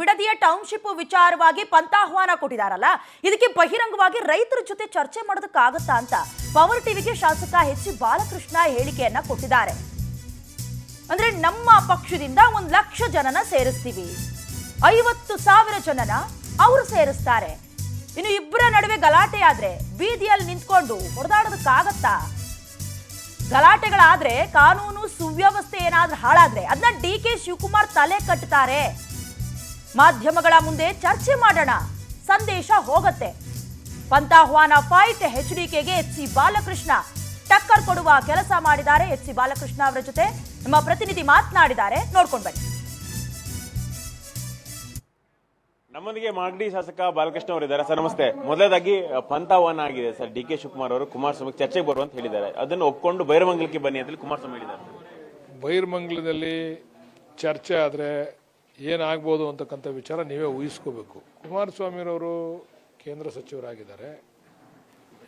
ಬಿಡದಿಯ township ವಿಚಾರವಾಗಿ ಪಂಥಾಹ್ವಾನ ಕೊಟ್ಟಿದಾರಲ್ಲ, ಇದಕ್ಕೆ ಬಹಿರಂಗವಾಗಿ ರೈತರ ಜೊತೆ ಚರ್ಚೆ ಮಾಡೋದಕ್ಕಾಗತ್ತಾ ಅಂತ ಪವರ್ ಟಿವಿಗೆ ಶಾಸಕ ಎಚ್ ಬಾಲಕೃಷ್ಣ ಹೇಳಿಕೆಯನ್ನ ಕೊಟ್ಟಿದ್ದಾರೆ. ಅಂದ್ರೆ ನಮ್ಮ ಪಕ್ಷದಿಂದ 1,00,000 ಜನನ ಸೇರಿಸ್ತೀವಿ, 50,000 ಜನನ ಅವರು ಸೇರಿಸ್ತಾರೆ. ಇನ್ನು ಇಬ್ಬರ ನಡುವೆ ಗಲಾಟೆ ಆದ್ರೆ ಬೀದಿಯಲ್ಲಿ ನಿಂತ್ಕೊಂಡು ಹೊಡೆದಾಡೋದಕ್ಕಾಗತ್ತಾ? ಗಲಾಟೆಗಳಾದ್ರೆ, ಕಾನೂನು ಸುವ್ಯವಸ್ಥೆ ಏನಾದ್ರೂ ಹಾಳಾದ್ರೆ ಅದನ್ನ ಡಿ.ಕೆ. ಶಿವಕುಮಾರ್ ತಲೆ ಕಟ್ಟುತ್ತಾರೆ. ಮಾಧ್ಯಮಗಳ ಮುಂದೆ ಚರ್ಚೆ ಮಾಡೋಣ, ಸಂದೇಶ ಹೋಗುತ್ತೆ. ಪಂಥಾಹ್ವಾನ ಫೈಟ್ ಎಚ್.ಡಿ.ಕೆಗೆ ಎಚ್.ಸಿ. ಬಾಲಕೃಷ್ಣ ಟಕ್ಕರ್ ಕೊಡುವ ಕೆಲಸ ಮಾಡಿದ್ದಾರೆ. ಎಚ್.ಸಿ. ಬಾಲಕೃಷ್ಣ ಅವರ ಜೊತೆ ನಮ್ಮ ಪ್ರತಿನಿಧಿ ಮಾತನಾಡಿದ್ದಾರೆ, ನೋಡ್ಕೊಂಡು ಬನ್ನಿ. ನಮ್ಮೊಂದಿಗೆ ಮಾಗಡಿ ಶಾಸಕ ಬಾಲಕೃಷ್ಣ ಅವರು ಇದ್ದಾರೆ. ಸರ್ ನಮಸ್ತೆ. ಮೊದಲದಾಗಿ ಪಂಥಾಹ್ವಾನ ಆಗಿದೆ ಸರ್. ಡಿ.ಕೆ. ಶಿವಕುಮಾರ್ ಅವರು ಕುಮಾರಸ್ವಾಮಿ ಚರ್ಚೆಗೆ ಬರುವಂತ ಹೇಳಿದ್ದಾರೆ. ಅದನ್ನು ಒಪ್ಕೊಂಡು ಬೈರಮಂಗಲಕ್ಕೆ ಬನ್ನಿ ಅಂತ ಕುಮಾರಸ್ವಾಮಿ ಹೇಳಿದ್ದಾರೆ. ಬೈರಮಂಗಲದಲ್ಲಿ ಚರ್ಚೆ ಆದರೆ ಏನಾಗ್ಬೋದು ಅಂತಕ್ಕಂಥ ವಿಚಾರ ನೀವೇ ಊಹಿಸ್ಕೋಬೇಕು. ಕುಮಾರಸ್ವಾಮಿರವರು ಕೇಂದ್ರ ಸಚಿವರಾಗಿದ್ದಾರೆ,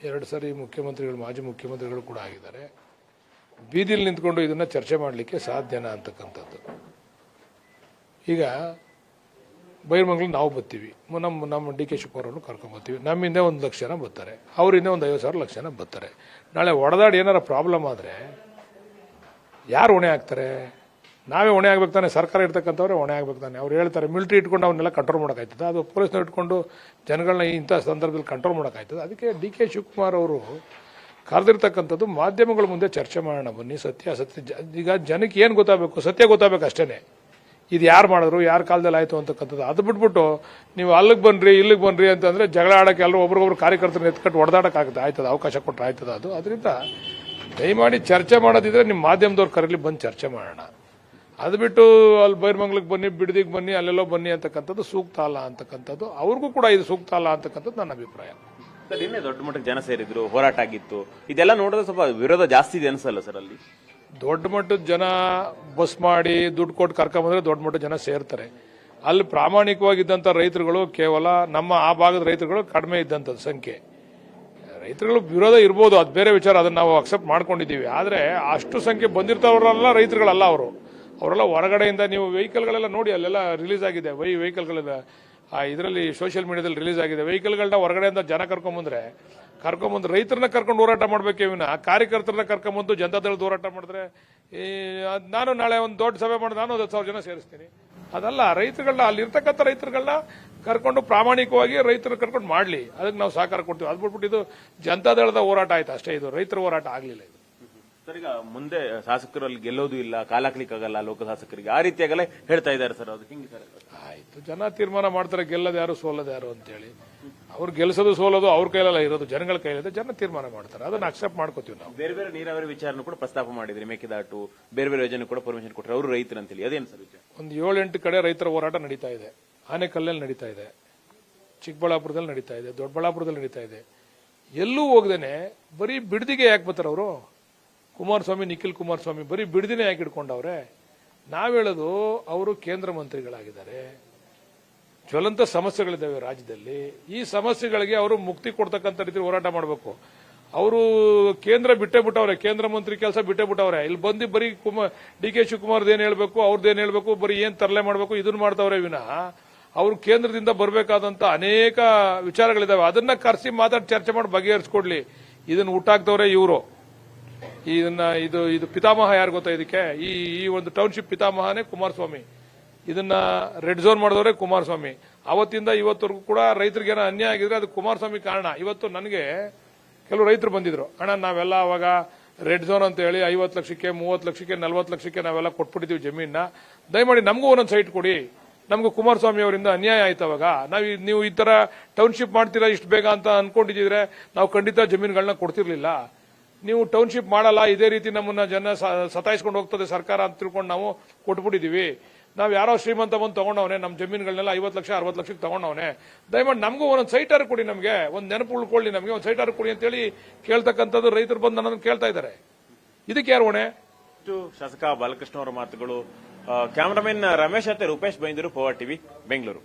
2 ಸರಿ ಮುಖ್ಯಮಂತ್ರಿಗಳು, ಮಾಜಿ ಮುಖ್ಯಮಂತ್ರಿಗಳು ಕೂಡ ಆಗಿದ್ದಾರೆ. ಬೀದಿಲಿ ನಿಂತ್ಕೊಂಡು ಇದನ್ನ ಚರ್ಚೆ ಮಾಡಲಿಕ್ಕೆ ಸಾಧ್ಯನಾ ಅಂತಕ್ಕಂಥದ್ದು. ಈಗ ಬೈರಮಂಗಲ ನಾವು ಬರ್ತೀವಿ, ನಮ್ಮ ಡಿ.ಕೆ. ಶಿವಕುಮಾರ್ ಅವ್ರನ್ನು ಕರ್ಕೊಂಡ್ಬರ್ತೀವಿ. ನಮ್ಮಿಂದ 1,00,000 ಜನ ಬರ್ತಾರೆ, ಅವರಿಂದ 50,000 ಜನ ಬರ್ತಾರೆ. ನಾಳೆ ಒಡೆದಾಡಿ ಏನಾರ ಪ್ರಾಬ್ಲಮ್ ಆದರೆ ಯಾರು ಹೊಣೆ ಆಗ್ತಾರೆ? ನಾವೇ ಹೊಣೆ ಆಗ್ಬೇಕು ತಾನೆ. ಸರ್ಕಾರ ಇರ್ತಕ್ಕಂಥವ್ರೆ ಹೊಣೆ ಆಗ್ಬೇಕು ತಾನೆ. ಅವ್ರು ಹೇಳ್ತಾರೆ ಮಿಲಿಟರಿ ಇಟ್ಕೊಂಡು ಅವನ್ನೆಲ್ಲ ಕಂಟ್ರೋಲ್ ಮಾಡೋಕ್ಕಾಯ್ತದೆ, ಅದು ಪೊಲೀಸ್ನವ್ರು ಇಟ್ಕೊಂಡು ಜನಗಳನ್ನ ಇಂಥ ಸಂದರ್ಭದಲ್ಲಿ ಕಂಟ್ರೋಲ್ ಮಾಡೋಕ್ಕಾಯ್ತದೆ. ಅದಕ್ಕೆ ಡಿ.ಕೆ. ಶಿವಕುಮಾರ್ ಅವರು ಕರೆದಿರ್ತಕ್ಕಂಥದ್ದು ಮಾಧ್ಯಮಗಳ ಮುಂದೆ ಚರ್ಚೆ ಮಾಡೋಣ ಬನ್ನಿ. ಸತ್ಯ ಈಗ ಜನಕ್ಕೆ ಏನು ಗೊತ್ತಾಗಬೇಕು? ಸತ್ಯ ಗೊತ್ತಾಗಬೇಕು ಅಷ್ಟೇ. ಇದು ಯಾರು ಮಾಡಿದ್ರು, ಯಾರ ಕಾಲದಲ್ಲಿ ಆಯಿತು ಅಂತಕ್ಕಂಥದ್ದು. ಅದು ಬಿಟ್ಬಿಟ್ಟು ನೀವು ಅಲ್ಲಿಗೆ ಬನ್ನಿರಿ ಇಲ್ಲಿಗೆ ಬನ್ನಿರಿ ಅಂತಂದರೆ ಜಗಳ ಆಡೋಕ್ಕೆ ಎಲ್ಲರೂ ಒಬ್ರಿಗೊಬ್ರು ಕಾರ್ಯಕರ್ತರನ್ನ ಎತ್ಕಟ್ಟು ಹೊಡೆದಾಡೋಕ್ಕಾಗುತ್ತೆ. ಆಯ್ತದ, ಅವಕಾಶ ಕೊಟ್ಟರೆ ಆಯ್ತದ. ಅದು ಅದರಿಂದ ದಯಮಾಡಿ ಚರ್ಚೆ ಮಾಡೋದಿದ್ರೆ ನಿಮ್ಮ ಮಾಧ್ಯಮದವ್ರು ಕರೀಲಿ, ಬಂದು ಚರ್ಚೆ ಮಾಡೋಣ. ಅದು ಬಿಟ್ಟು ಅಲ್ಲಿ ಬೈರಮಂಗಲಕ್ಕೆ ಬನ್ನಿ, ಬಿಡದಿಗೆ ಬನ್ನಿ, ಅಲ್ಲೆಲ್ಲೋ ಬನ್ನಿ ಅಂತಕ್ಕಂಥದ್ದು ಸೂಕ್ತ ಅಲ್ಲ ಅಂತಕ್ಕಂಥದ್ದು. ಅವ್ರಿಗೂ ಕೂಡ ಇದು ಸೂಕ್ತ ಅಲ್ಲ ಅಂತಕ್ಕಂಥದ್ದು ನನ್ನ ಅಭಿಪ್ರಾಯ. ಸರ್ ನಿನ್ನೆ ದೊಡ್ಡ ಮಟ್ಟಕ್ಕೆ ಜನ ಸೇರಿದ್ರು, ಹೋರಾಟ ಆಗಿತ್ತು. ಇದೆಲ್ಲ ನೋಡಿದ್ರೆ ಸ್ವಲ್ಪ ವಿರೋಧ ಜಾಸ್ತಿ ಇದೆ ಅನ್ಸಲ್ಲ ಸರ್? ಅಲ್ಲಿ ದೊಡ್ಡ ಮಟ್ಟದ ಜನ ಬಸ್ ಮಾಡಿ ದುಡ್ಡು ಕೊಟ್ಟು ಕರ್ಕೊಂಬಂದ್ರೆ ದೊಡ್ಡ ಮಟ್ಟದ ಜನ ಸೇರ್ತಾರೆ. ಅಲ್ಲಿ ಪ್ರಾಮಾಣಿಕವಾಗಿದ್ದಂಥ ರೈತರುಗಳು ಕೇವಲ ನಮ್ಮ ಆ ಭಾಗದ ರೈತರುಗಳು ಕಡಿಮೆ ಇದ್ದಂಥದ್ದು ಸಂಖ್ಯೆ. ರೈತರುಗಳು ವಿರೋಧ ಇರ್ಬೋದು, ಅದು ಬೇರೆ ವಿಚಾರ, ಅದನ್ನು ನಾವು ಅಕ್ಸೆಪ್ಟ್ ಮಾಡ್ಕೊಂಡಿದ್ದೀವಿ. ಆದರೆ ಅಷ್ಟು ಸಂಖ್ಯೆ ಬಂದಿರ್ತವರೆಲ್ಲ ರೈತರುಗಳಲ್ಲ. ಅವರೆಲ್ಲ ಹೊರಗಡೆಯಿಂದ, ನೀವು ವೆಹಿಕಲ್ಗಳೆಲ್ಲ ನೋಡಿ, ಅಲ್ಲೆಲ್ಲ ರಿಲೀಸ್ ಆಗಿದೆ. ವೆಹಿಕಲ್ಗಳೆಲ್ಲ ಇದರಲ್ಲಿ ಸೋಷಿಯಲ್ ಮೀಡಿಯಾದಲ್ಲಿ ರಿಲೀಸ್ ಆಗಿದೆ. ವೆಹಿಕಲ್ಗಳನ್ನ ಹೊರಗಡೆಯಿಂದ ಜನ ಕರ್ಕೊಂಬಂದು ರೈತರನ್ನ ಕರ್ಕೊಂಡು ಹೋರಾಟ ಮಾಡಬೇಕೇ ವಿನ ಕಾರ್ಯಕರ್ತರನ್ನ ಕರ್ಕೊಂಬಂದು ಜನತಾದಳದ ಹೋರಾಟ ಮಾಡಿದ್ರೆ, ನಾನು ನಾಳೆ ಒಂದು ದೊಡ್ಡ ಸಭೆ ಮಾಡಿ ನಾನು 10,000 ಜನ ಸೇರಿಸ್ತೀನಿ. ಅದಲ್ಲ, ರೈತರುಗಳನ್ನ ಅಲ್ಲಿರ್ತಕ್ಕಂಥ ರೈತರುಗಳನ್ನ ಕರ್ಕೊಂಡು ಪ್ರಾಮಾಣಿಕವಾಗಿ ರೈತರು ಕರ್ಕೊಂಡು ಮಾಡಲಿ, ಅದಕ್ಕೆ ನಾವು ಸಹಕಾರ ಕೊಡ್ತೀವಿ. ಅದು ಬಿಟ್ಬಿಟ್ಟು ಇದು ಜನತಾದಳದ ಹೋರಾಟ ಆಯ್ತು ಅಷ್ಟೇ, ಇದು ರೈತರ ಹೋರಾಟ ಆಗಲಿಲ್ಲ. ಇದು ಸರ್ ಈಗ ಮುಂದೆ ಶಾಸಕರಲ್ಲಿ ಗೆಲ್ಲೋದು ಇಲ್ಲ, ಕಾಲ ಹಾಕ್ಲಿಕ್ಕಾಗಲ್ಲ ಲೋಕ ಶಾಸಕರಿಗೆ, ಆ ರೀತಿಯಾಗಲೇ ಹೇಳ್ತಾ ಇದ್ದಾರೆ ಸರ್. ಅದು ಹಿಂಗೆ ಸರ್? ಆಯ್ತು, ಜನ ತೀರ್ಮಾನ ಮಾಡ್ತಾರೆ ಗೆಲ್ಲದ ಯಾರು ಸೋಲದ ಯಾರು ಅಂತೇಳಿ. ಅವ್ರು ಗೆಲ್ಸೋದು ಸೋಲೋದು ಅವ್ರ ಕೈಲೆಲ್ಲ ಇರೋದು, ಜನಗಳ ಕೈಲಿದೆ. ಜನ ತೀರ್ಮಾನ ಮಾಡ್ತಾರೆ, ಅದನ್ನ ಅಕ್ಸೆಪ್ಟ್ ಮಾಡ್ಕೋತೀವಿ ನಾವು. ಬೇರೆ ಬೇರೆ ನೀರಾವರಿ ವಿಚಾರನೂ ಕೂಡ ಪ್ರಸ್ತಾಪ ಮಾಡಿದ್ರಿ, ಮೇಕೆದಾಟು ಬೇರೆ ಬೇರೆ ಯೋಜನೆ ಕೂಡ ಪರ್ಮಿಷನ್ ಕೊಟ್ಟರೆ ಅವರು ರೈತರು ಅಂತೇಳಿ. ಅದೇನು ಸರ್ ವಿಚಾರ? ಒಂದು 7-8 ಕಡೆ ರೈತರ ಹೋರಾಟ ನಡೀತಾ ಇದೆ. ಆನೆಕಲ್ಲಲ್ಲಿ ನಡೀತಾ ಇದೆ, ಚಿಕ್ಕಬಳ್ಳಾಪುರದಲ್ಲಿ ನಡೀತಾ ಇದೆ, ದೊಡ್ಡಬಳ್ಳಾಪುರದಲ್ಲಿ ನಡೀತಾ ಇದೆ. ಎಲ್ಲೂ ಹೋಗದೇನೆ ಬರೀ ಬಿಡದಿಗೆ ಯಾಕೆ ಬರ್ತಾರೆ ಅವರು? ಕುಮಾರಸ್ವಾಮಿ, ನಿಖಿಲ್ ಕುಮಾರಸ್ವಾಮಿ ಬರೀ ಬಿಡದಿನೇ ಯಾಕೆ ಇಟ್ಕೊಂಡವ್ರೆ? ನಾವ್ ಹೇಳೋದು, ಅವರು ಕೇಂದ್ರ ಮಂತ್ರಿಗಳಾಗಿದ್ದಾರೆ, ಜ್ವಲಂತ ಸಮಸ್ಯೆಗಳಿದ್ದಾವೆ ರಾಜ್ಯದಲ್ಲಿ. ಈ ಸಮಸ್ಯೆಗಳಿಗೆ ಅವರು ಮುಕ್ತಿ ಕೊಡ್ತಕ್ಕಂಥ ರೀತಿ ಹೋರಾಟ ಮಾಡಬೇಕು. ಅವರು ಕೇಂದ್ರ ಬಿಟ್ಟೇ ಬಿಟ್ಟವ್ರೆ, ಕೇಂದ್ರ ಮಂತ್ರಿ ಕೆಲಸ ಬಿಟ್ಟೇ ಬಿಟ್ಟವ್ರೆ. ಇಲ್ಲಿ ಬಂದು ಬರೀ ಡಿ.ಕೆ. ಶಿವಕುಮಾರ್ದು ಏನ್ ಹೇಳ್ಬೇಕು, ಅವ್ರದ್ದೇನ್ ಹೇಳ್ಬೇಕು, ಬರೀ ಏನ್ ತರಲೆ ಮಾಡಬೇಕು ಇದನ್ನ ಮಾಡ್ತವ್ರೆ ವಿನಃ ಅವರು ಕೇಂದ್ರದಿಂದ ಬರಬೇಕಾದಂತ ಅನೇಕ ವಿಚಾರಗಳಿದಾವೆ. ಅದನ್ನ ಕರೆಸಿ ಮಾತಾಡಿ ಚರ್ಚೆ ಮಾಡಿ ಬಗೆಹರಿಸ್ಕೊಡ್ಲಿ. ಇದನ್ನ ಹುಟ್ಟಾಕ್ತವ್ರೆ ಇವರು. ಇದು ಪಿತಾಮಹ ಯಾರು ಗೊತ್ತಾ ಇದಕ್ಕೆ? ಈ ಒಂದು ಟೌನ್ಶಿಪ್ ಪಿತಾಮಹನೇ ಕುಮಾರಸ್ವಾಮಿ. ಇದನ್ನ ರೆಡ್ ಝೋನ್ ಮಾಡಿದವರೇ ಕುಮಾರಸ್ವಾಮಿ. ಅವತ್ತಿಂದ ಇವತ್ತವರೆಗೂ ಕೂಡ ರೈತರಿಗೆ ಏನೋ ಅನ್ಯಾಯ ಆಗಿದ್ರೆ ಅದು ಕುಮಾರಸ್ವಾಮಿ ಕಾರಣ. ಇವತ್ತು ನನಗೆ ಕೆಲವು ರೈತರು ಬಂದಿದ್ರು, ಅಣ್ಣ ನಾವೆಲ್ಲ ಅವಾಗ ರೆಡ್ ಝೋನ್ ಅಂತ ಹೇಳಿ 50 ಲಕ್ಷಕ್ಕೆ, 30 ಲಕ್ಷಕ್ಕೆ, 40 ಲಕ್ಷಕ್ಕೆ ನಾವೆಲ್ಲ ಕೊಟ್ಬಿಟ್ಟಿದ್ದೀವಿ ಜಮೀನ. ದಯಮಾಡಿ ನಮಗೂ ಒಂದೊಂದು ಸೈಟ್ ಕೊಡಿ. ನಮಗೂ ಕುಮಾರಸ್ವಾಮಿ ಅವರಿಂದ ಅನ್ಯಾಯ ಆಯ್ತು. ಅವಾಗ ನೀವು ಈ ತರ ಟೌನ್ಶಿಪ್ ಮಾಡ್ತೀರಾ ಇಷ್ಟು ಬೇಗ ಅಂತ ಅನ್ಕೊಂಡಿದ್ರೆ ನಾವು ಖಂಡಿತ ಜಮೀನುಗಳನ್ನ ಕೊಡ್ತಿರ್ಲಿಲ್ಲ. ನೀವು ಟೌನ್ಶಿಪ್ ಮಾಡಲ್ಲ, ಇದೇ ರೀತಿ ನಮ್ಮನ್ನ ಜನ ಸತಾಯಿಸ್ಕೊಂಡು ಹೋಗ್ತದೆ ಸರ್ಕಾರ ಅಂತ ತಿಳ್ಕೊಂಡು ನಾವು ಕೊಟ್ಬಿಟ್ಟಿದೀವಿ. ನಾವ್ ಯಾರೋ ಶ್ರೀಮಂತ ಬಂದು ತಗೊಂಡವನೆ, ನಮ್ಮ ಜಮೀನುಗಳನ್ನೆಲ್ಲ 50 ಲಕ್ಷ 60 ಲಕ್ಷಕ್ಕೆ ತಗೊಂಡವನೆ. ದಯಮಾಡಿ ನಮಗೂ ಒಂದೊಂದು ಸೈಟಾರು ಕೊಡಿ, ನಮಗೆ ಒಂದು ನೆನಪು ಉಳ್ಕೊಳ್ಳಿ, ನಮಗೆ ಒಂದು ಸೈಟಾರು ಕೊಡಿ ಅಂತೇಳಿ ಕೇಳ್ತಕ್ಕಂಥದ್ದು ರೈತರು ಬಂದು ನನ್ನನ್ನು ಕೇಳ್ತಾ ಇದ್ದಾರೆ. ಇದಕ್ಕೆ ಯಾರು ಹೊಣೆ? ಶಾಸಕ ಬಾಲಕೃಷ್ಣ ಅವರ ಮಾತುಗಳು. ಕ್ಯಾಮರಾಮನ್ ರಮೇಶ್ ಮತ್ತೆ ರೂಪೇಶ್ ಬೈಂದೂರು, ಪವರ್ ಟಿವಿ, ಬೆಂಗಳೂರು.